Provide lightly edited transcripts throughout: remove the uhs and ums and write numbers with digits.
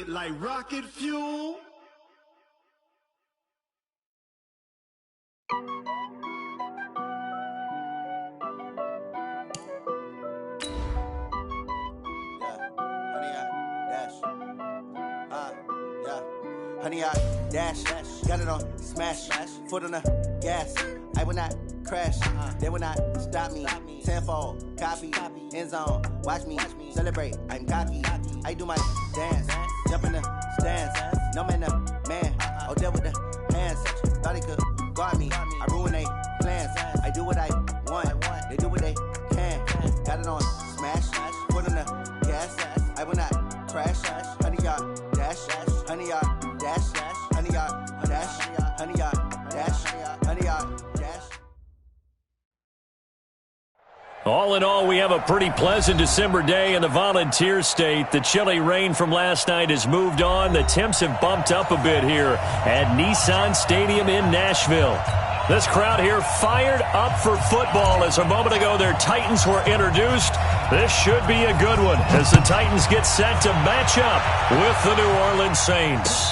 it like rocket fuel. Honey, I dash, got it on smash, foot on the gas. I will not crash, they will not stop me. Tenfold, copy, end zone, watch me celebrate. I'm cocky, I do my dance, jump in the stands. No man, the man, oh, there with the hands. Thought he could guard me, I ruin they plans. I do what I want, they do what they can. Got it on smash, foot on the gas. I will not crash, honey, y'all dash, honey, y'all dash, honey, y'all dash, honey, y'all dash, honey, y'all dash. All in all, we have a pretty pleasant December day in the Volunteer State. The chilly rain from last night has moved on. The temps have bumped up a bit here at Nissan Stadium in Nashville. This crowd here fired up for football as a moment ago their Titans were introduced. This should be a good one as the Titans get set to match up with the New Orleans Saints.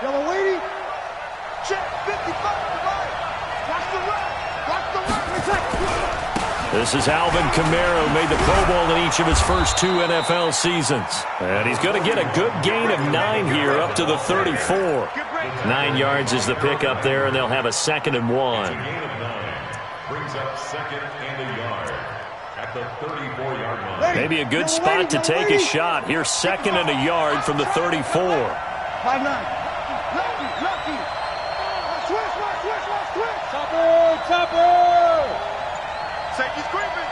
Yellow lady. Check 55 right. Watch the right. Watch the right. This is Alvin Kamara, who made the Pro Bowl in each of his first 2 NFL seasons. And he's going to get a good gain of 9 here up to the 34. 9 yards is the pickup there, and they'll have a 2nd and 1. Brings up 2nd and a yard at the 34-yard line. Maybe a good spot to take a shot. Here's 2nd and a yard from the 34. 5-9. Lucky. Switch. Chopper. Safety's creeping.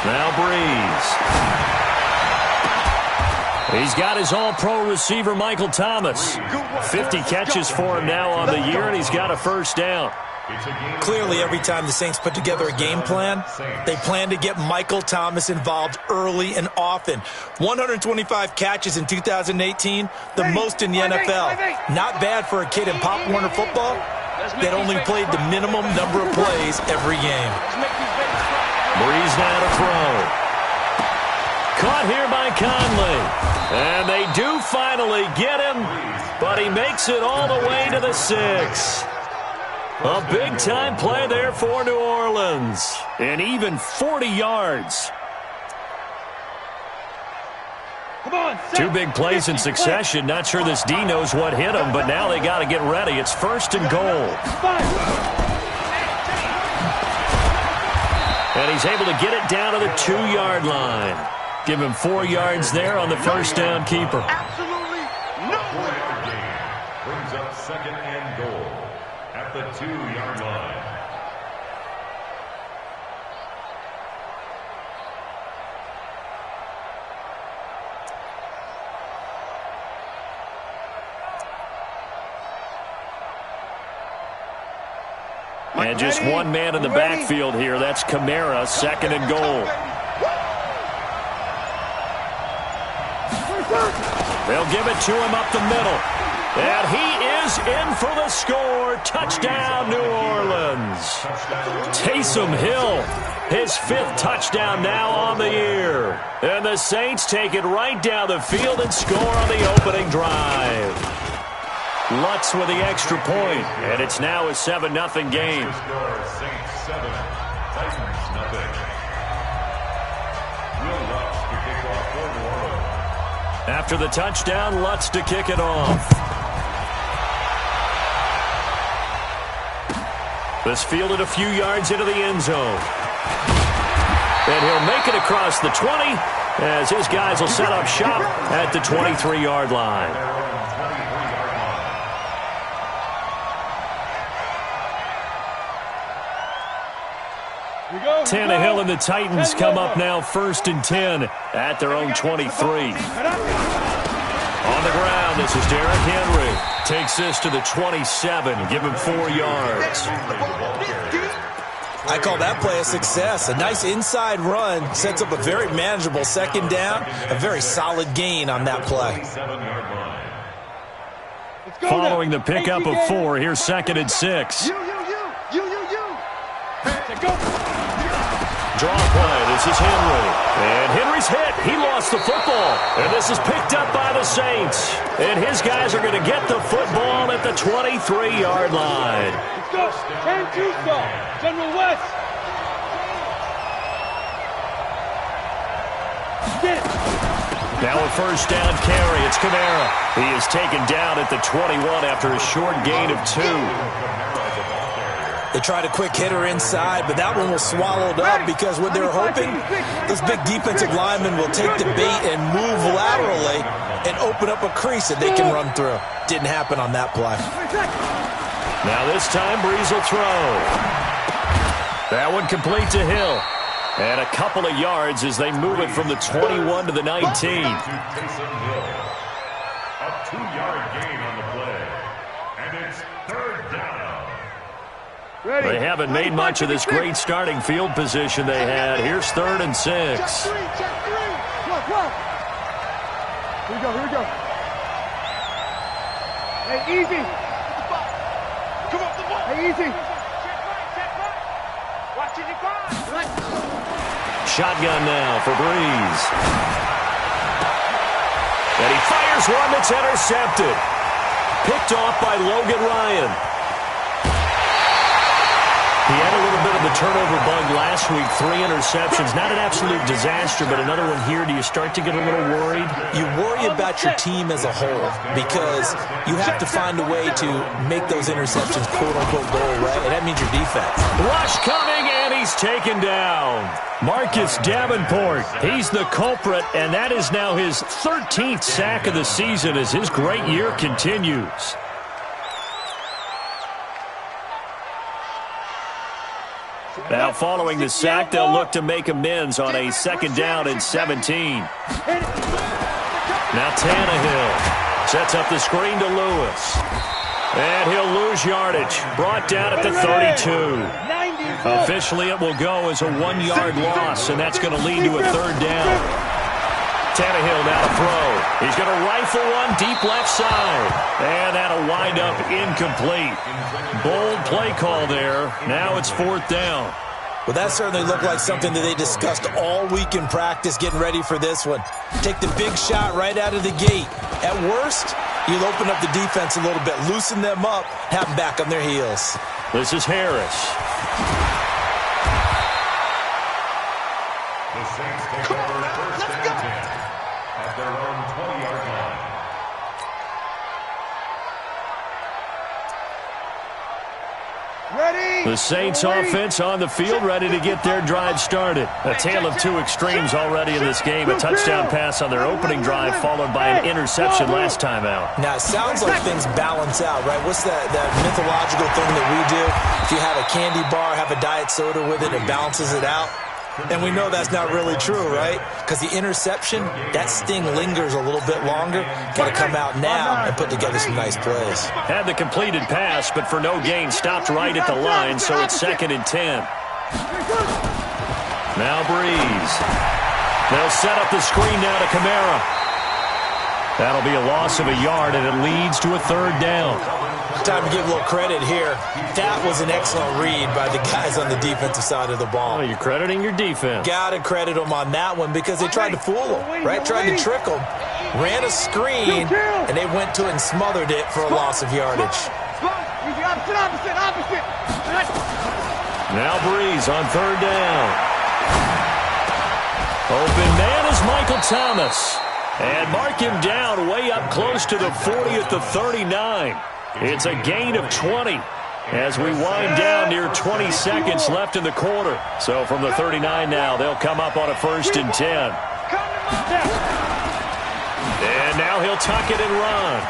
Now Breeze. He's got his all-pro receiver, Michael Thomas. 50 catches for him now on the year, and he's got a first down. Clearly, every time the Saints put together a game plan, they plan to get Michael Thomas involved early and often. 125 catches in 2018, the most in the NFL. Not bad for a kid in Pop Warner football that only played the minimum number of plays every game. Breeze now to throw. Caught here by Conley. And they do finally get him, but he makes it all the way to the 6. A big-time play there for New Orleans. And even 40 yards. Come on, 2 big plays in succession. Not sure this D knows what hit him, but now they got to get ready. It's 1st and goal. And he's able to get it down to the 2-yard line. Give him 4 yards there on the first down keeper. Absolutely no way. Brings up 2nd and goal at the 2-yard line. And just one man in the backfield here. That's Kamara, 2nd and goal. They'll give it to him up the middle. And he is in for the score. Touchdown, New Orleans. Taysom Hill, his 5th touchdown now on the year. And the Saints take it right down the field and score on the opening drive. Lutz with the extra point, and it's now a 7-0 game. Score, Saints 7, Titans nothing. Will Lutz to kick off for New Orleans. After the touchdown, Lutz to kick it off. This fielded a few yards into the end zone. And he'll make it across the 20 as his guys will set up shop at the 23-yard line. Tannehill and the Titans come up now 1st and 10 at their own 23. On the ground, this is Derrick Henry. Takes this to the 27. Give him 4 yards. I call that play a success. A nice inside run sets up a very manageable second down, a very solid gain on that play. Following the pickup of 4, here's 2nd and 6. Draw play. This is Henry. And Henry's hit. He lost the football. And this is picked up by the Saints. And his guys are going to get the football at the 23-yard line. Let's go. 10-2 stop. General West. Get it. Now a first down carry. It's Kamara. He is taken down at the 21 after a short gain of 2. They tried a quick hitter inside, but that one was swallowed up because what they're hoping, those big defensive linemen will take the bait and move laterally and open up a crease that they can run through. Didn't happen on that play. Now this time, Breeze will throw. That one complete to Hill. And a couple of yards as they move it from the 21 to the 19. A 2-yard gain on the play. And it's 3rd down. They haven't made much of this great starting field position they had. Here's 3rd and 6. Check 3. Come. Here we go. Hey, easy. Come up the ball. Hey, easy. Check right. Watch it, Shotgun now for Breeze. And he fires one that's intercepted. Picked off by Logan Ryan. He had a little bit of the turnover bug last week, 3 interceptions. Not an absolute disaster, but another one here. Do you start to get a little worried? You worry about your team as a whole because you have to find a way to make those interceptions quote-unquote go away, and that means your defense. Rush coming, and he's taken down. Marcus Davenport, he's the culprit, and that is now his 13th sack of the season as his great year continues. Now following the sack, they'll look to make amends on a 2nd down and 17. Now Tannehill sets up the screen to Lewis. And he'll lose yardage. Brought down at the 32. Officially, it will go as a 1-yard loss, and that's going to lead to a 3rd down. Tannehill now to throw. He's going to rifle one deep left side. And that'll wind up incomplete. Bold play call there. Now it's 4th down. Well, that certainly looked like something that they discussed all week in practice, getting ready for this one. Take the big shot right out of the gate. At worst, you'll open up the defense a little bit, loosen them up, have them back on their heels. This is Harris. The Saints take over 1st and 10 at their own 20-yard line. Ready? The Saints offense on the field, ready to get their drive started. A tale of 2 extremes already in this game. A touchdown pass on their opening drive, followed by an interception last time out. Now, it sounds like things balance out, right? What's that mythological thing that we do? If you have a candy bar, have a diet soda with it, it balances it out. And we know that's not really true, right? Because the interception, that sting lingers a little bit longer. Got to come out now and put together some nice plays. Had the completed pass, but for no gain, stopped right at the line, so it's 2nd and 10. Now Breeze. They'll set up the screen now to Kamara. That'll be a loss of a yard, and it leads to a 3rd down. Time to give a little credit here. That was an excellent read by the guys on the defensive side of the ball. Oh, you're crediting your defense. Got to credit them on that one because they tried to fool them, right? Tried to trick them. Ran a screen, and they went to it and smothered it for a loss of yardage. Opposite. Now Breeze on 3rd down. Open man is Michael Thomas. And mark him down way up close to the 40 at the 39. It's a gain of 20 as we wind down near 20 seconds left in the quarter. So from the 39 now, they'll come up on a 1st and 10. And now he'll tuck it and run.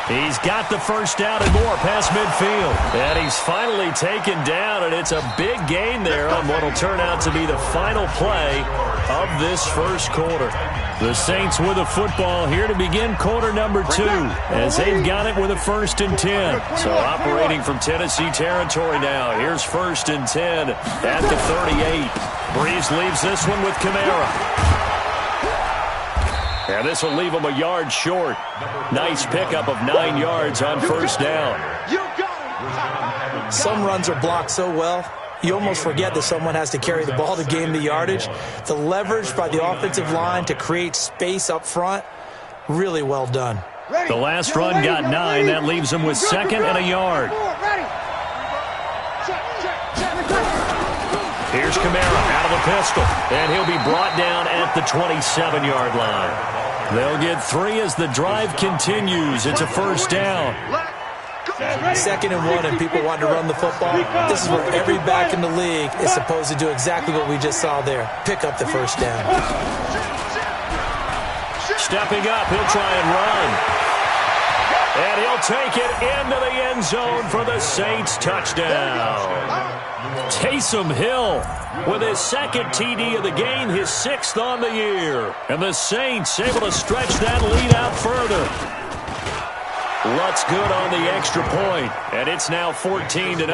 He's got the first down and more past midfield. And he's finally taken down, and it's a big gain there on what will turn out to be the final play of this first quarter. The Saints with a football here to begin quarter number 2, as they've got it with a 1st and 10. So operating from Tennessee territory now. Here's 1st and 10 at the 38. Breeze leaves this one with Kamara. And this will leave him a yard short. Nice pickup of 9 yards on first down. Some runs are blocked so well, you almost forget that someone has to carry the ball to gain the yardage. The leverage by the offensive line to create space up front, really well done. The last run got 9. That leaves him with 2nd and a yard. Here's Kamara out of a pistol, and he'll be brought down at the 27-yard line. They'll get 3 as the drive continues. It's a first down. 2nd and 1, and people want to run the football. This is what every back in the league is supposed to do, exactly what we just saw there. Pick up the first down. Stepping up, he'll try and run. And he'll take it into the end zone for the Saints touchdown. Taysom Hill with his 2nd TD of the game, his 6th on the year. And the Saints able to stretch that lead out further. Lutz good on the extra point, and it's now 14-0.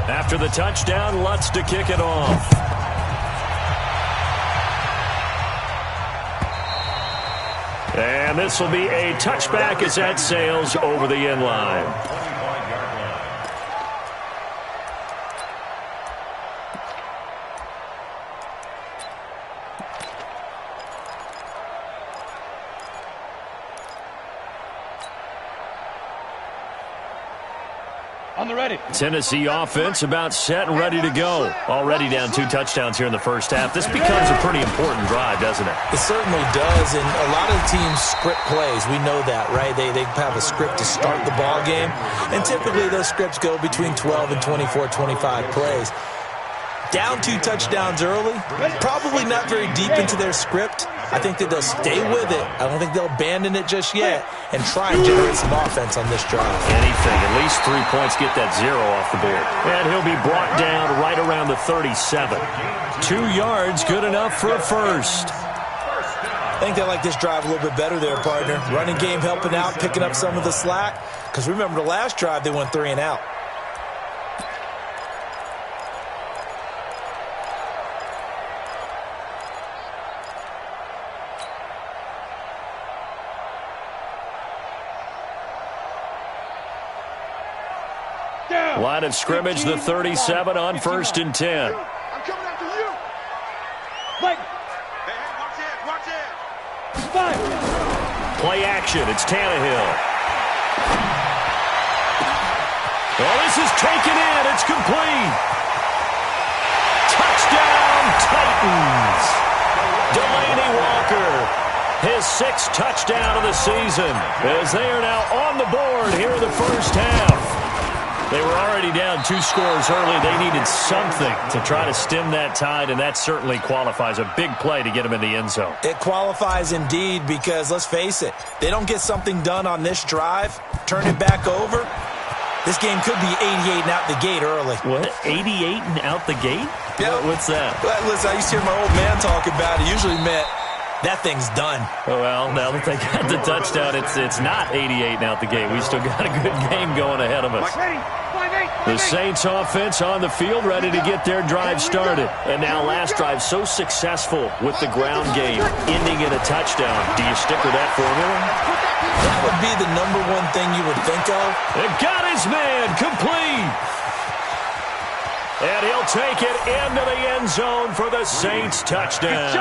After the touchdown, Lutz to kick it off. And this will be a touchback as that sails over the end line. On the ready. Tennessee offense about set and ready to go. Already down 2 touchdowns here in the first half. This becomes a pretty important drive, doesn't it? It certainly does, and a lot of teams script plays. We know that, right? They have a script to start the ball game, and typically those scripts go between 12 and 24, 25 plays. Down 2 touchdowns early, probably not very deep into their script. I think that they'll stay with it. I don't think they'll abandon it just yet and try and generate some offense on this drive. Anything, at least 3 points, get that 0 off the board. And he'll be brought down right around the 37. 2 yards, good enough for a first. I think they like this drive a little bit better there, partner. Running game helping out, picking up some of the slack. Because remember the last drive, they went 3 and out. Line of scrimmage, the 37 on 1st and 10. I'm coming after you. Wait. Hey, watch it. Five. Play action, it's Tannehill. Oh, this is taken in, it's complete. Touchdown, Titans. Delaney Walker, his 6th touchdown of the season, as they are now on the board here in the first half. They were already down 2 scores early. They needed something to try to stem that tide, and that certainly qualifies. A big play to get them in the end zone. It qualifies indeed because, let's face it, they don't get something done on this drive, turn it back over, this game could be 88 and out the gate early. What? 88 and out the gate? Yeah. What's that? Well, listen, I used to hear my old man talk about it. Usually meant that thing's done. Well, now that they got the touchdown, it's not 88 and out the gate. We still got a good game going ahead of us. The Saints offense on the field ready to get their drive started. And now last drive so successful with the ground game, ending in a touchdown. Do you stick with that formula? That would be the #1 thing you would think of. It got his man complete. And he'll take it into the end zone for the Saints touchdown.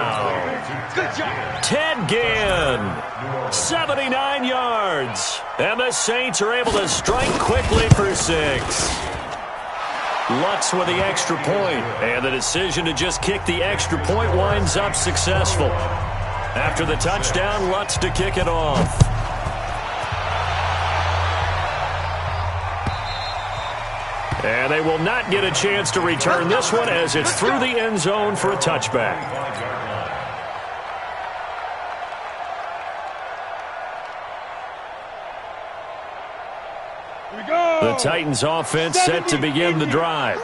Good job. Ted Ginn, 79 yards. And the Saints are able to strike quickly for 6. Lutz with the extra point. And the decision to just kick the extra point winds up successful. After the touchdown, Lutz to kick it off. And they will not get a chance to return this one as it's through the end zone for a touchback. The Titans offense set to begin the drive.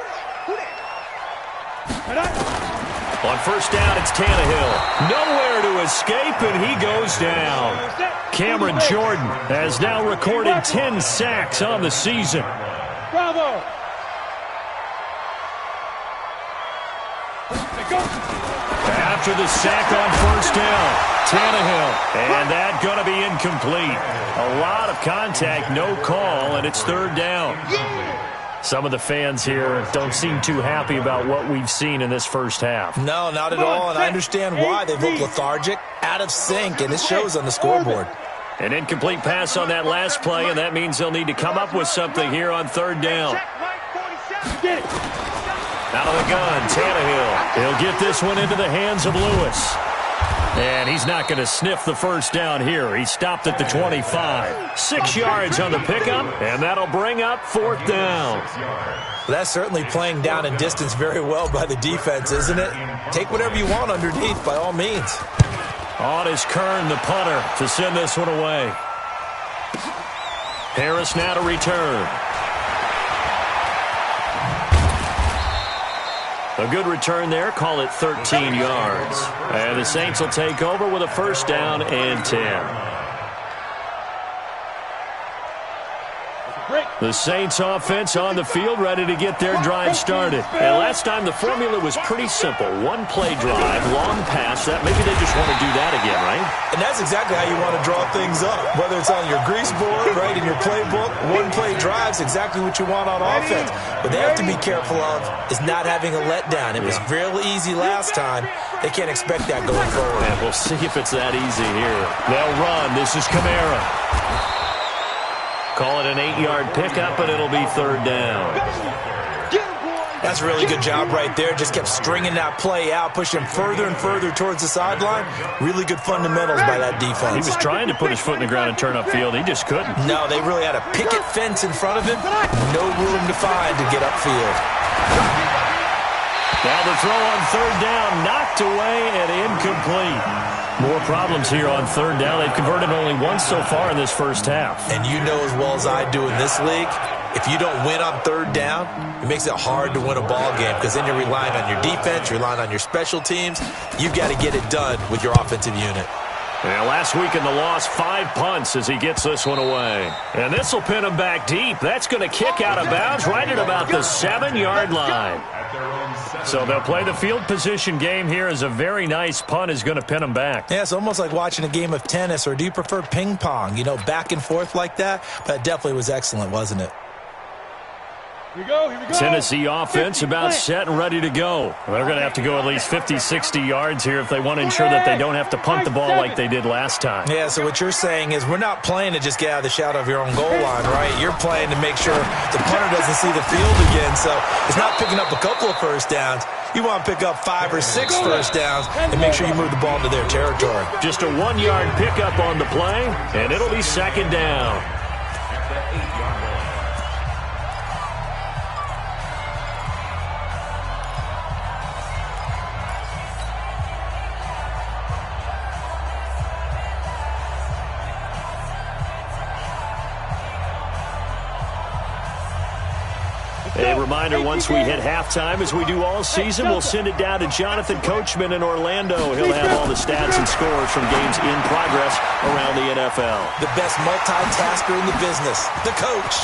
On first down, it's Tannehill. Nowhere to escape, and he goes down. Cameron Jordan has now recorded 10 sacks on the season. Bravo! After the sack on first down, Tannehill. And that going to be incomplete. A lot of contact, no call, and it's third down. Some of the fans here don't seem too happy about what we've seen in this first half. No, not at all, and I understand why. They look lethargic, out of sync, and it shows on the scoreboard. An incomplete pass on that last play, and that means they'll need to come up with something here on third down. Out of the gun, Tannehill. He'll get this one into the hands of Lewis. And he's not going to sniff the first down here. He stopped at the 25. 6 yards on the pickup, and that'll bring up fourth down. That's certainly playing down in distance very well by the defense, isn't it? Take whatever you want underneath, by all means. On is Kern, the punter, to send this one away. Harris now to return. A good return there. Call it 13 yards. And the Saints will take over with a first down and 10. The Saints offense on the field, ready to get their drive started. And last time the formula was pretty simple. One play drive, long pass. That maybe they just want to do that again, right? And that's exactly how you want to draw things up. Whether it's on your grease board, right, in your playbook, one play drive's exactly what you want on offense. What they have to be careful of is not having a letdown. It was real easy last time. They can't expect that going forward. And we'll see if it's that easy here. They'll run. This is Kamara. Call it an 8-yard pickup, and it'll be third down. That's a really good job right there. Just kept stringing that play out, pushing further and further towards the sideline. Really good fundamentals by that defense. He was trying to put his foot in the ground and turn upfield. He just couldn't. No, they really had a picket fence in front of him. No room to find to get upfield. Now the throw on third down, knocked away and incomplete. More problems here on third down. They've converted only once so far in this first half. And you know as well as I do in this league, if you don't win on third down, it makes it hard to win a ball game because then you're relying on your defense, you're relying on your special teams. You've got to get it done with your offensive unit. And last week in the loss, 5 punts as he gets this one away. And this will pin him back deep. That's going to kick out of bounds right at about the 7-yard line. So they'll play the field position game here as a very nice punt is going to pin them back. Yeah, it's almost like watching a game of tennis, or do you prefer ping pong? You know, back and forth like that? But it definitely was excellent, wasn't it? Here we go. Tennessee offense about set and ready to go. They're going to have to go at least 50, 60 yards here if they want to ensure that they don't have to punt the ball like they did last time. Yeah, so what you're saying is we're not playing to just get out of the shadow of your own goal line, right? You're playing to make sure the punter doesn't see the field again. So it's not picking up a couple of first downs. You want to pick up 5 or 6 first downs and make sure you move the ball into their territory. Just a 1-yard pickup on the play, and it'll be second down. At the 8-yard line. A reminder, once we hit halftime, as we do all season, we'll send it down to Jonathan Coachman in Orlando. He'll have all the stats and scores from games in progress around the NFL. The best multitasker in the business, the coach.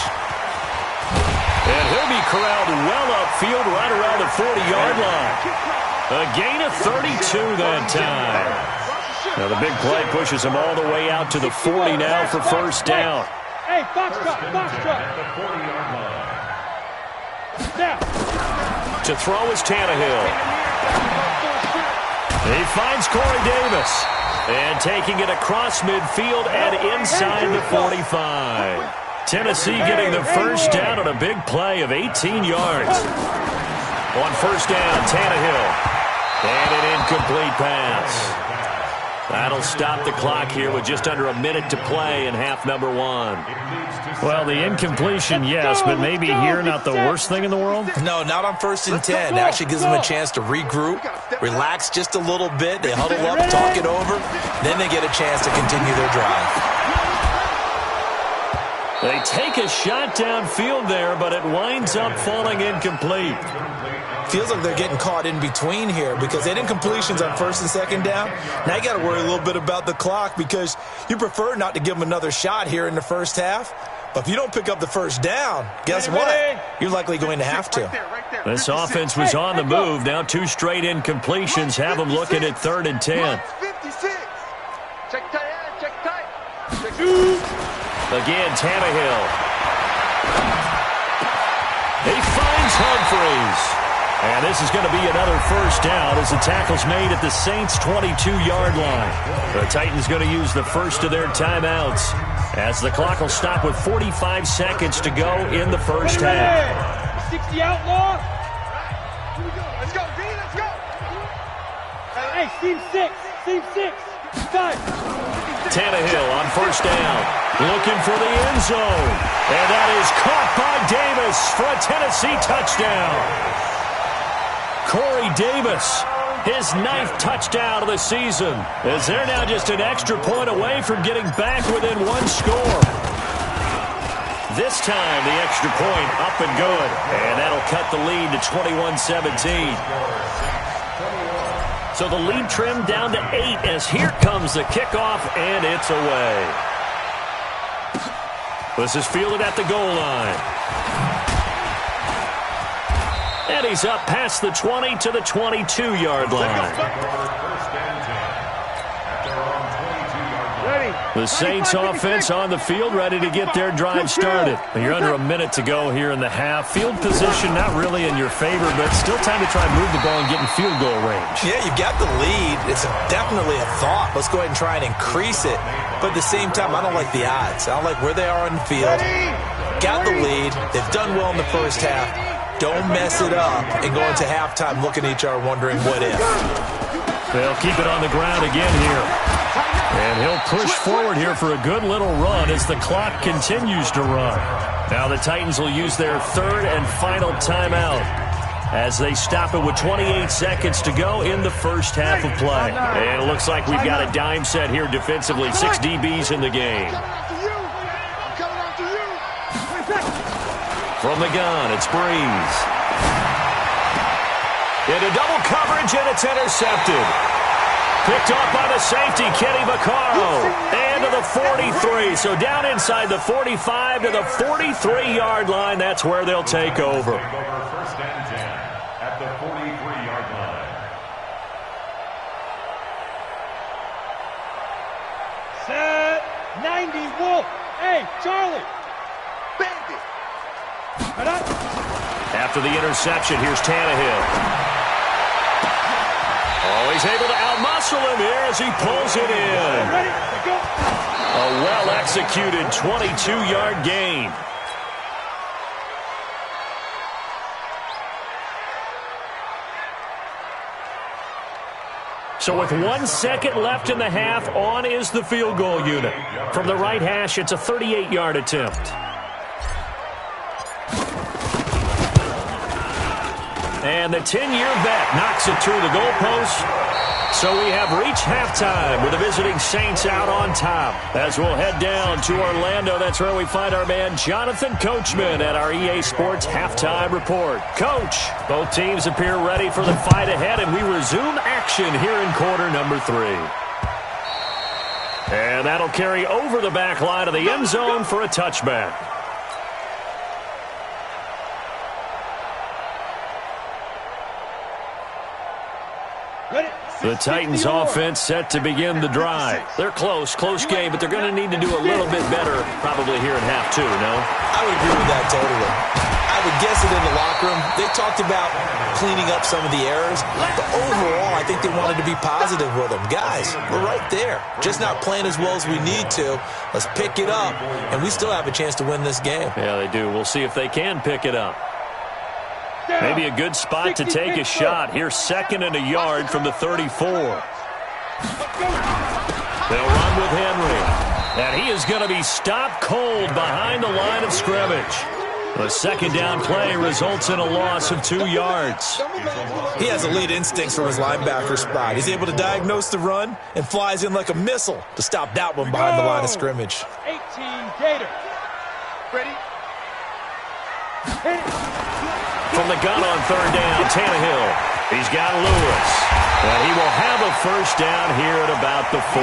And he'll be corralled well upfield right around the 40-yard line. A gain of 32 that time. Now the big play pushes him all the way out to the 40 now for first down. Hey, box truck. At the 40-yard line. To throw is Tannehill. He finds Corey Davis. And taking it across midfield and inside the 45. Tennessee getting the first down on a big play of 18 yards. On first down, Tannehill. And an incomplete pass. That'll stop the clock here with just under a minute to play in half number one. Well, the incompletion, yes, but maybe here not the worst thing in the world? No, not on 1st and 10. It actually gives them a chance to regroup, relax just a little bit. They huddle up, talk it over, then they get a chance to continue their drive. They take a shot downfield there, but it winds up falling incomplete. Feels like they're getting caught in between here because they didn't completions on 1st and 2nd down. Now you got to worry a little bit about the clock because you prefer not to give them another shot here in the first half. But if you don't pick up the first down, guess what? You're likely going to have to. This offense was on the move. Now 2 straight incompletions have them looking at 3rd and 10. Check tight. Again, Tannehill. He finds Humphries. And this is going to be another first down as the tackle's made at the Saints' 22-yard line. The Titans going to use the first of their timeouts as the clock will stop with 45 seconds to go in the first half. 60 outlaw. Let's go, B, let's go. Hey, seam 6. Time. Tannehill on first down, looking for the end zone. And that is caught by Davis for a Tennessee touchdown. Corey Davis, his 9th touchdown of the season, as they're now just an extra point away from getting back within 1 score. This time, the extra point up and good, and that'll cut the lead to 21-17. So the lead trimmed down to 8 as here comes the kickoff, and it's away. This is fielded at the goal line. And he's up past the 20 to the 22-yard line. The Saints offense on the field, ready to get their drive started. You're under a minute to go here in the half. Field position not really in your favor, but still time to try and move the ball and get in field goal range. Yeah, you've got the lead. It's definitely a thought. Let's go ahead and try and increase it. But at the same time, I don't like the odds. I don't like where they are on the field. Got the lead. They've done well in the first half. Don't mess it up and go into halftime looking at each other wondering what if. They'll keep it on the ground again here. And he'll push forward here for a good little run as the clock continues to run. Now the Titans will use their 3rd and final timeout as they stop it with 28 seconds to go in the first half of play. And it looks like we've got a dime set here defensively. 6 DBs in the game. From the gun, it's Breeze. Into double coverage, and it's intercepted. Picked off by the safety, Kenny Vaccaro. And to the 43. So down inside the 45 to the 43-yard line. That's where they'll take over. First and 10 at the 43-yard line. Set. 90, Wolf. Hey, Charlie. Bandit. After the interception, here's Tannehill. Oh, he's able to outmuscle him here as he pulls it in. Ready? Go. A well-executed 22-yard gain. So with 1 second left in the half, on is the field goal unit. From the right hash, it's a 38-yard attempt. And the 10-year vet knocks it through the goalpost. So we have reached halftime with the visiting Saints out on top. As we'll head down to Orlando, that's where we find our man Jonathan Coachman at our EA Sports Halftime Report. Coach, both teams appear ready for the fight ahead, and we resume action here in quarter number 3. And that'll carry over the back line of the end zone for a touchback. The Titans offense set to begin the drive. They're close game, but they're going to need to do a little bit better probably here in half 2, no? I would agree with that totally. I would guess it in the locker room. They talked about cleaning up some of the errors, but overall, I think they wanted to be positive with them. Guys, we're right there. Just not playing as well as we need to. Let's pick it up, and we still have a chance to win this game. Yeah, they do. We'll see if they can pick it up. Maybe a good spot to take a shot. Here's 2nd and a yard from the 34. They'll run with Henry. And he is going to be stopped cold behind the line of scrimmage. The second down play results in a loss of 2 yards. He has elite instincts from his linebacker spot. He's able to diagnose the run and flies in like a missile to stop that one behind the line of scrimmage. 18 Gator. Ready? From the gun on third down, Tannehill. He's got Lewis. And he will have a first down here at about the 40.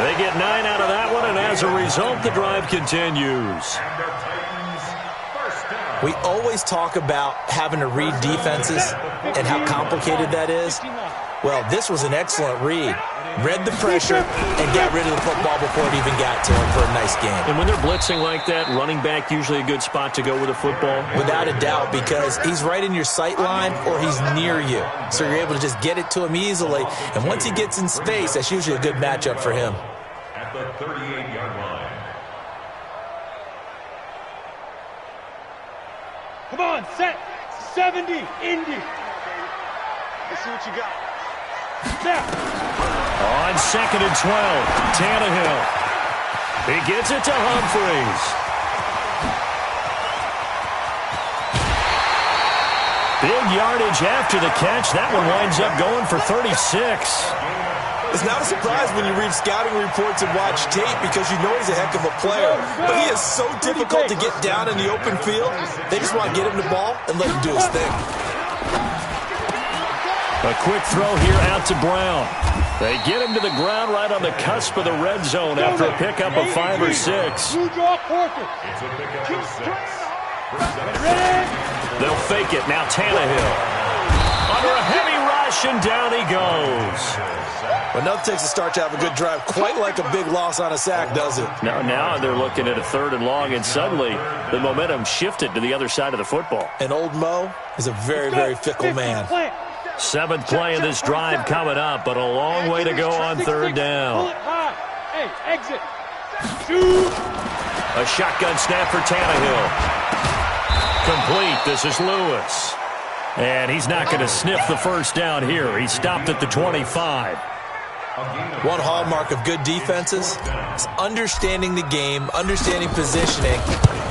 They get 9 out of that one, and as a result, the drive continues. We always talk about having to read defenses and how complicated that is. Well, this was an excellent read. Read the pressure and got rid of the football before it even got to him for a nice game. And when they're blitzing like that, running back usually a good spot to go with a football? Without a doubt, because he's right in your sight line or he's near you. So you're able to just get it to him easily. And once he gets in space, that's usually a good matchup for him. At the 38-yard line. Come on, set. 70, Indy. Let's see what you got. Set. On 2nd and 12, Tannehill. He gets it to Humphries. Big yardage after the catch. That one winds up going for 36. It's not a surprise when you read scouting reports and watch tape because you know he's a heck of a player. But he is so difficult to get down in the open field. They just want to get him the ball and let him do his thing. A quick throw here out to Brown. They get him to the ground right on the cusp of the red zone after a pickup of 5 or 6. Blue draw quarter. It's a pickup of 6. They'll fake it. Now Tannehill. Under a heavy rush, and down he goes. But nothing takes a start to have a good drive, quite like a big loss on a sack, does it? Now they're looking at a 3rd and long, and suddenly the momentum shifted to the other side of the football. And old Mo is a very, very fickle man. 7th play of this drive coming up, but a long way to go on 3rd down. Hey, exit. Shoot. A shotgun snap for Tannehill. Complete. This is Lewis. And he's not going to sniff the first down here. He stopped at the 25. One hallmark of good defenses is understanding the game, understanding positioning,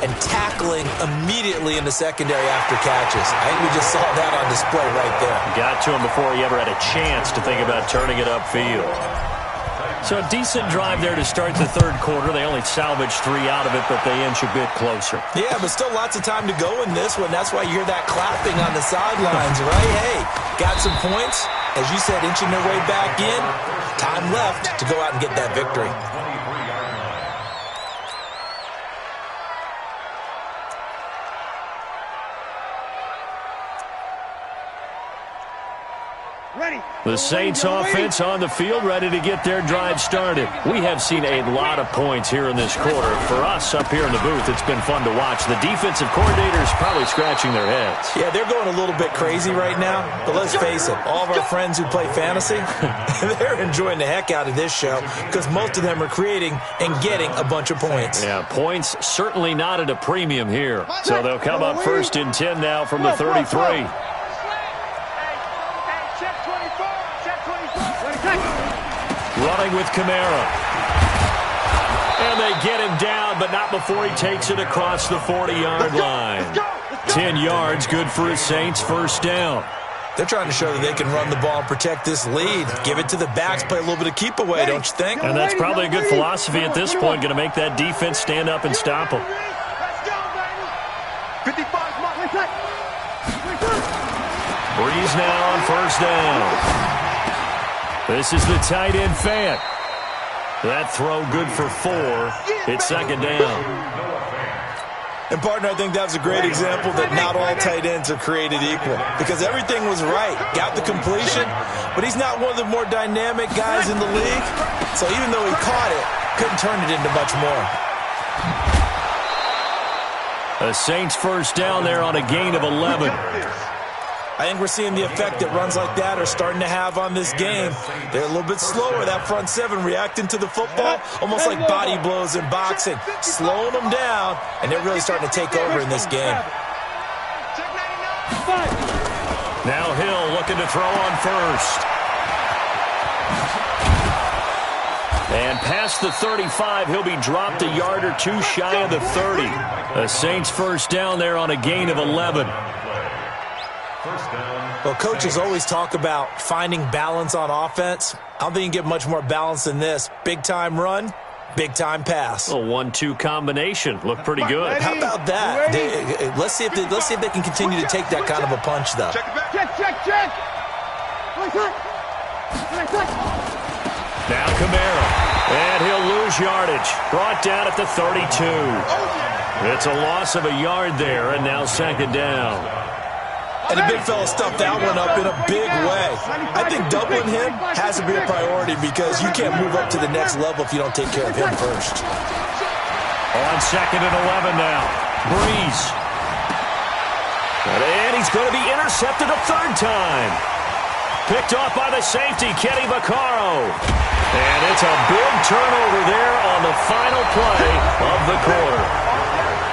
and tackling immediately in the secondary after catches. I think we just saw that on display right there. Got to him before he ever had a chance to think about turning it upfield. So a decent drive there to start the 3rd quarter. They only salvaged 3 out of it, but they inch a bit closer. Yeah, but still lots of time to go in this one. That's why you hear that clapping on the sidelines, right? Hey, got some points. As you said, inching their way back in. Time left to go out and get that victory. The Saints offense on the field, ready to get their drive started. We have seen a lot of points here in this quarter. For us up here in the booth, it's been fun to watch. The defensive coordinators probably scratching their heads. Yeah, they're going a little bit crazy right now. But let's face it, all of our friends who play fantasy, they're enjoying the heck out of this show because most of them are creating and getting a bunch of points. Yeah, points certainly not at a premium here. So they'll come up 1st and 10 now from the 33. Running with Kamara. And they get him down, but not before he takes it across the 40-yard line. 10 yards, good for his Saints, first down. They're trying to show that they can run the ball and protect this lead. Give it to the backs, play a little bit of keep away, don't you think? And that's probably a good philosophy at this point, going to make that defense stand up and stop them. Breeze now on first down. This is the tight end Fant. That throw good for 4. It's 2nd down. And, partner, I think that was a great example that not all tight ends are created equal because everything was right. Got the completion, but he's not one of the more dynamic guys in the league. So even though he caught it, couldn't turn it into much more. The Saints first down there on a gain of 11. I think we're seeing the effect that runs like that are starting to have on this game. They're a little bit slower, that front 7 reacting to the football, almost like body blows in boxing, slowing them down, and they're really starting to take over in this game. Now Hill looking to throw on first. And past the 35, he'll be dropped a yard or two shy of the 30. The Saints first down there on a gain of 11. Well, coaches always talk about finding balance on offense. I don't think you can get much more balance than this. Big-time run, big-time pass. A 1-2 combination. Looked pretty good. How about that? Let's see if they can continue to take that kind of a punch, though. Check. Now Camaro. And he'll lose yardage. Brought down at the 32. It's a loss of a yard there, and now second down. And the big fella stuffed that one up in a big way. I think doubling him has to be a priority because you can't move up to the next level if you don't take care of him first. On second and 11 now. Breeze. And he's going to be intercepted a third time. Picked off by the safety, Kenny Vaccaro. And it's a big turnover there on the final play of the quarter.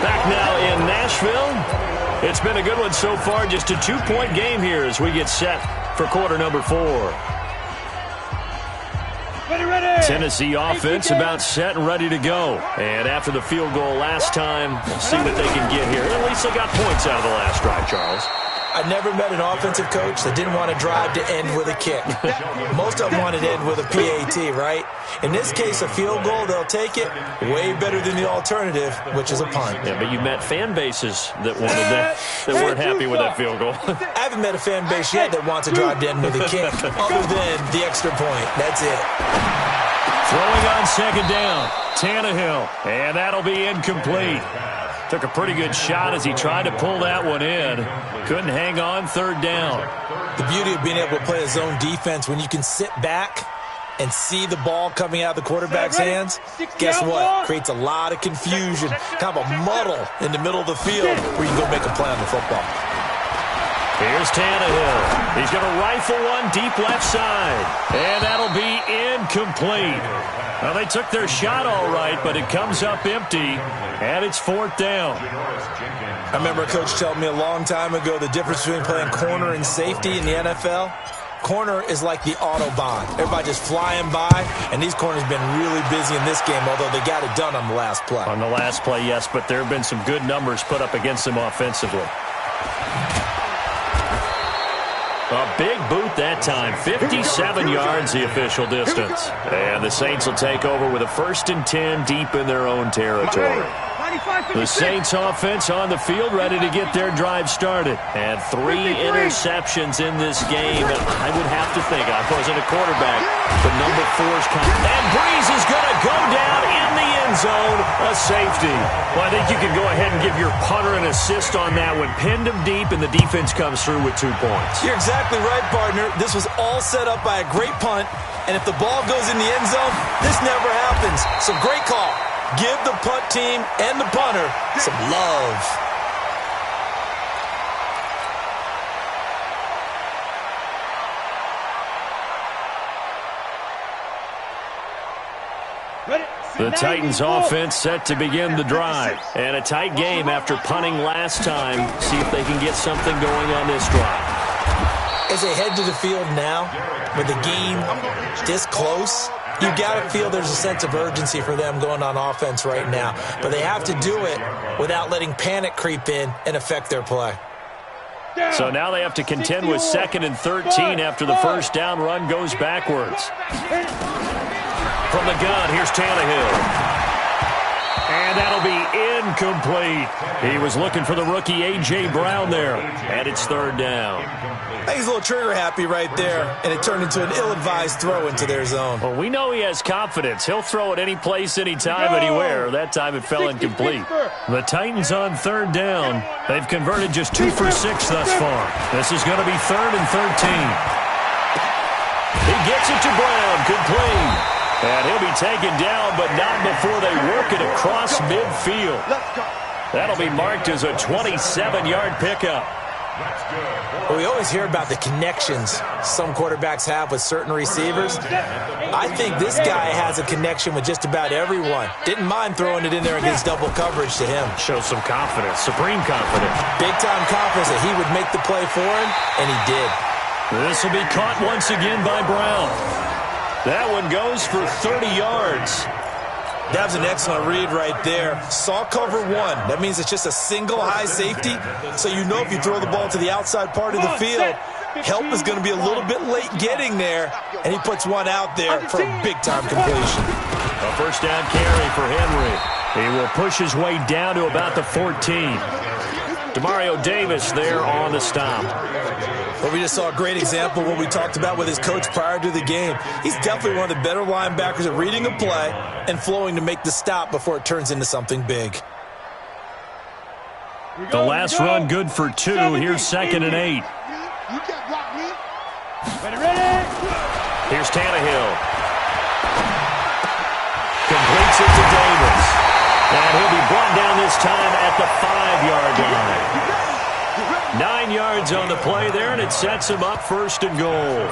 Back now in Nashville. It's been a good one so far. Just a 2-point game here as we get set for quarter number 4. Ready. Tennessee offense about set and ready to go. And after the field goal last time, we'll see what they can get here. At least they got points out of the last drive, Charles. I never met an offensive coach that didn't want to drive to end with a kick. Most of them wanted to end with a PAT, right? In this case, a field goal, they'll take it. Way better than the alternative, which is a punt. Yeah, but you met fan bases that wanted that weren't happy with that field goal. I haven't met a fan base yet that wants to drive to end with a kick, other than the extra point. That's it. Throwing on second down, Tannehill, and that'll be incomplete. Took a pretty good shot as he tried to pull that one in. Couldn't hang on third down. The beauty of being able to play a zone defense when you can sit back and see the ball coming out of the quarterback's hands, guess what? Creates a lot of confusion, kind of a muddle in the middle of the field where you can go make a play on the football. Here's Tannehill. He's going to rifle one deep left side. And that'll be incomplete. Well, they took their shot all right, but it comes up empty, and it's fourth down. I remember a coach telling me a long time ago the difference between playing corner and safety in the NFL. Corner is like the Autobahn. Everybody just flying by, and these corners have been really busy in this game, although they got it done on the last play. On the last play, yes, but there have been some good numbers put up against them offensively. A big boot that time. 57 yards the official distance. And the Saints will take over with a 1st and 10 deep in their own territory. The Saints offense on the field ready to get their drive started. And 3 interceptions in this game. I would have to think, I wasn't a quarterback, but number 4's coming. And Breeze is going to go down in the end zone, a safety. Well, I think you can go ahead and give your punter an assist on that one. Pinned him deep, and the defense comes through with 2 points. You're exactly right, partner. This was all set up by a great punt, and if the ball goes in the end zone, this never happens. So great call. Give the punt team and the punter some love. The Titans offense set to begin the drive. And a tight game after punting last time. See if they can get something going on this drive. As they head to the field now, with the game this close, you got to feel there's a sense of urgency for them going on offense right now. But they have to do it without letting panic creep in and affect their play. So now they have to contend with 2nd and 13 after the first down run goes backwards. From the gun, here's Tannehill. And that'll be incomplete. He was looking for the rookie A.J. Brown there. And it's 3rd down. I think he's a little trigger happy right there, and it turned into an ill-advised throw into their zone. Well, we know he has confidence. He'll throw it any place, anytime, anywhere. That time it fell incomplete. The Titans on 3rd down. They've converted just 2 for 6 thus far. This is going to be 3rd and 13. He gets it to Brown, complete. And he'll be taken down, but not before they work it across midfield. That'll be marked as a 27-yard pickup. Well, we always hear about the connections some quarterbacks have with certain receivers. I think this guy has a connection with just about everyone. Didn't mind throwing it in there against double coverage to him. Shows some confidence, supreme confidence. Big-time confidence that he would make the play for him, and he did. This will be caught once again by Brown. That one goes for 30 yards. That was an excellent read right there. Saw cover one. That means it's just a single high safety. So you know if you throw the ball to the outside part of the field, help is going to be a little bit late getting there. And he puts one out there for a big-time completion. A first down carry for Henry. He will push his way down to about the 14. Demario Davis there on the stop. Well, we just saw a great example of what we talked about with his coach prior to the game. He's definitely one of the better linebackers at reading a play and flowing to make the stop before it turns into something big. The last run good for 2. Here's 2nd and 8. You can't block me. Ready? Here's Tannehill. Completes it to Davis. And he'll be brought down this time at the 5-yard line. 9 yards on the play there, and it sets him up 1st and goal.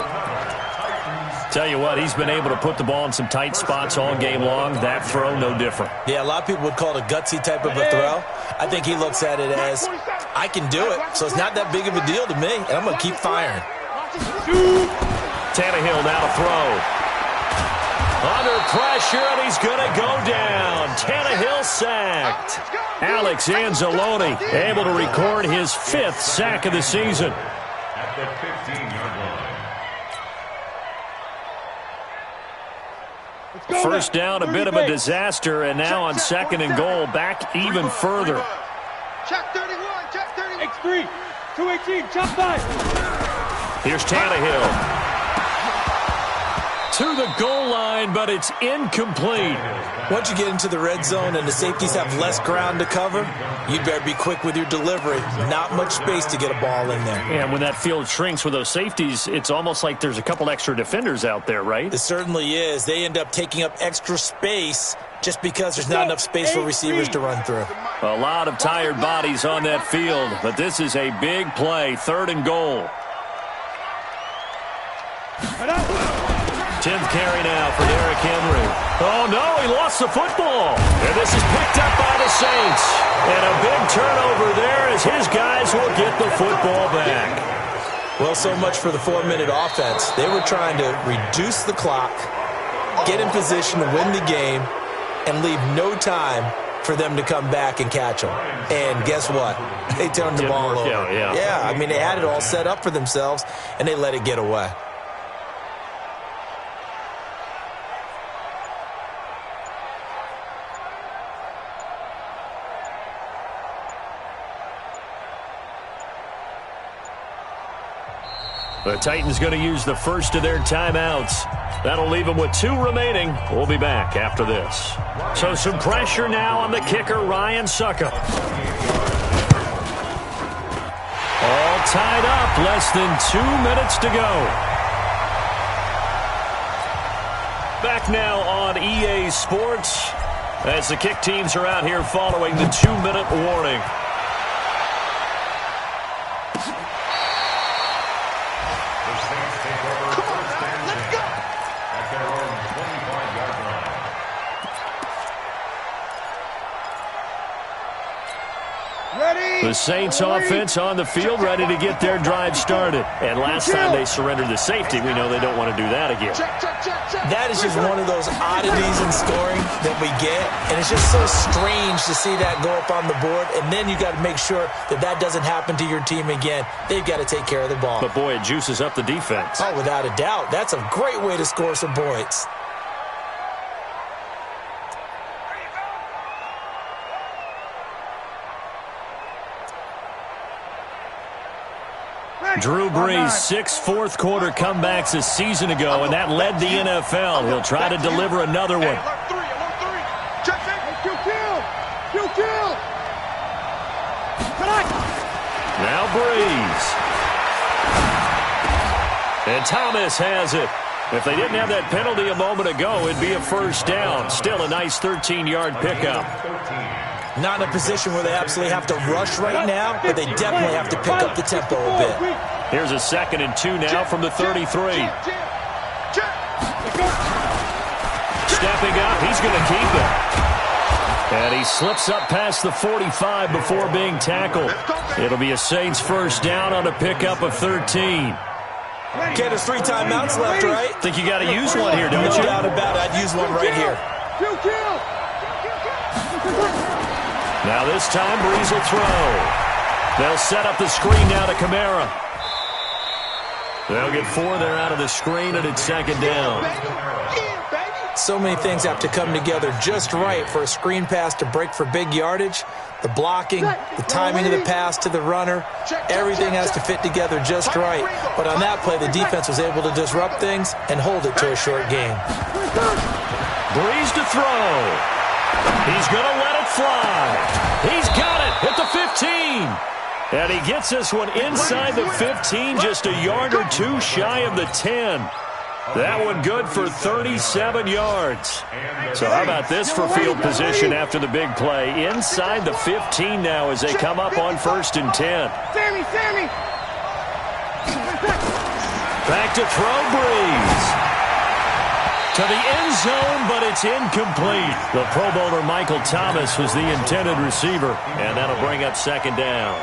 Tell you what, he's been able to put the ball in some tight spots all game long. That throw, no different. Yeah, a lot of people would call it a gutsy type of a throw. I think he looks at it as, I can do it, so it's not that big of a deal to me, and I'm going to keep firing. Tannehill now to throw. Under pressure, and he's going to go down. Tannehill sacked. Alex Anzalone able to record his 5th sack of the season. At the 15-yard line. First down, a bit of a disaster, and now on 2nd and goal, back even further. Check 31, check 31. X3, 218, chop 5. Here's Tannehill. To the goal line, but it's incomplete. Once you get into the red zone and the safeties have less ground to cover, you'd better be quick with your delivery. Not much space to get a ball in there. And when that field shrinks with those safeties, it's almost like there's a couple extra defenders out there, right? It certainly is. They end up taking up extra space just because there's not enough space for receivers to run through. A lot of tired bodies on that field, but this is a big play, 3rd and goal. 10th carry now for Derrick Henry. Oh, no, he lost the football. And this is picked up by the Saints. And a big turnover there as his guys will get the football back. Well, so much for the 4-minute offense. They were trying to reduce the clock, get in position to win the game, and leave no time for them to come back and catch them. And guess what? They turned the ball over. Yeah, I mean, they had it all set up for themselves, and they let it get away. The Titans going to use the first of their timeouts. That'll leave them with 2 remaining. We'll be back after this. So some pressure now on the kicker, Ryan Suckup. All tied up, less than 2 minutes to go. Back now on EA Sports as the kick teams are out here following the 2-minute warning. The Saints offense on the field, ready to get their drive started. And last time they surrendered the safety, we know they don't want to do that again. That is just one of those oddities in scoring that we get. And it's just so strange to see that go up on the board. And then you got to make sure that that doesn't happen to your team again. They've got to take care of the ball. But, boy, it juices up the defense. Oh, without a doubt. That's a great way to score some points. Drew Brees, 6 fourth-quarter comebacks a season ago, and that led the NFL. He'll try to deliver another one. Now Brees. And Thomas has it. If they didn't have that penalty a moment ago, it'd be a first down. Still a nice 13-yard pickup. Not in a position where they absolutely have to rush right now, but they definitely have to pick up the tempo a bit. Here's a 2nd and 2 now from the 33. Stepping up, he's going to keep it. And he slips up past the 45 before being tackled. It'll be a Saints first down on a pickup of 13. Okay, there's 3 timeouts left, right? Think you got to use one here, don't No you? doubt about it. I'd use one right here. Now this time, Breeze will throw. They'll set up the screen now to Kamara. They'll get 4 there out of the screen, and it's second down. So many things have to come together just right for a screen pass to break for big yardage. The blocking, the timing of the pass to the runner, everything has to fit together just right. But on that play, the defense was able to disrupt things and hold it to a short game. Breeze to throw. He's going to let it fly. He's got it at the 15. And he gets this one inside the 15, just a yard or 2 shy of the 10. That one good for 37 yards. So how about this for field position after the big play? Inside the 15 now as they come up on 1st and 10. Sammy! Back to throw, Breeze. To the end zone, but it's incomplete. The Pro Bowler Michael Thomas was the intended receiver, and that'll bring up second down.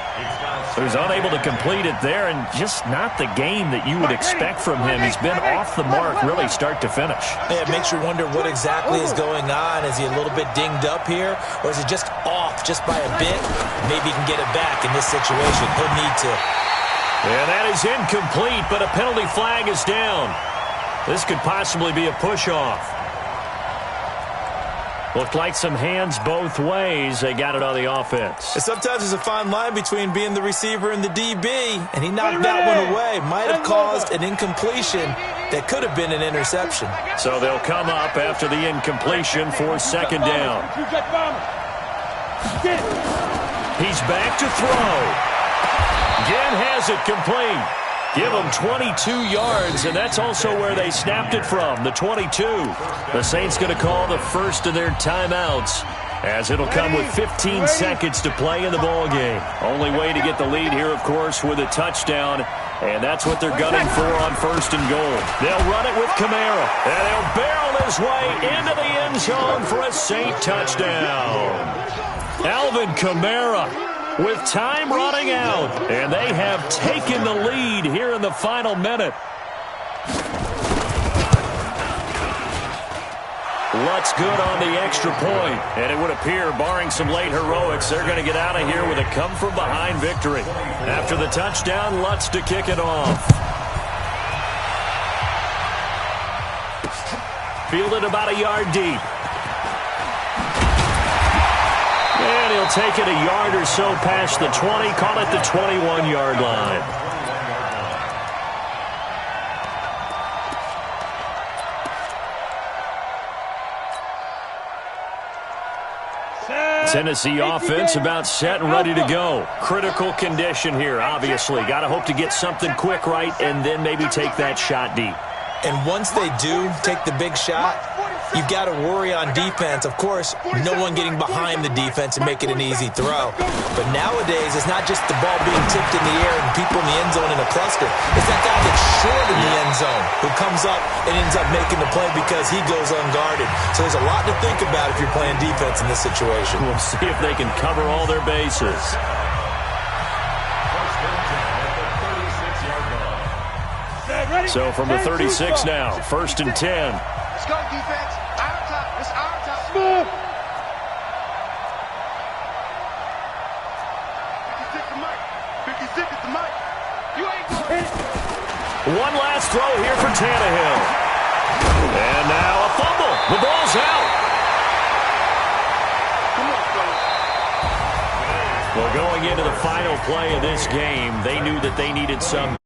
So he's unable to complete it there, and just not the game that you would expect from him. He's been off the mark really start to finish. Yeah, it makes you wonder what exactly is going on. Is he a little bit dinged up here, or is he just off just by a bit? Maybe he can get it back in this situation. He'll need to. And that is incomplete, but a penalty flag is down. This could possibly be a push-off. Looked like some hands both ways. They got it on the offense. And sometimes there's a fine line between being the receiver and the DB, and he knocked that one away. Might have caused an incompletion that could have been an interception. So they'll come up after the incompletion for second down. He's back to throw. Again has it complete. Give them 22 yards, and that's also where they snapped it from, the 22. The Saints going to call the first of their timeouts, as it'll come with 15 seconds to play in the ballgame. Only way to get the lead here, of course, with a touchdown, and that's what they're gunning for on 1st and goal. They'll run it with Kamara, and he'll barrel his way into the end zone for a Saint touchdown. Alvin Kamara with time running out, and they have taken the lead here in the final minute. Lutz good on the extra point, and it would appear, barring some late heroics, they're going to get out of here with a come-from-behind victory. After the touchdown, Lutz to kick it off. Fielded about a yard deep. And he'll take it a yard or so past the 20, call it the 21-yard line. Tennessee offense about set and ready to go. Critical condition here, obviously. Got to hope to get something quick right and then maybe take that shot deep. And once they do take the big shot, you've got to worry on defense. Of course, no one getting behind the defense and make it an easy throw. But nowadays, it's not just the ball being tipped in the air and people in the end zone in a cluster. It's that guy that's short in the end zone who comes up and ends up making the play because he goes unguarded. So there's a lot to think about if you're playing defense in this situation. We'll see if they can cover all their bases. So from the 36 now, 1st and 10. Let's go, defense. Our time. It's our time. Move. You ain't going. One last throw here for Tannehill. And now a fumble. The ball's out. Well, going into the final play of this game, they knew that they needed some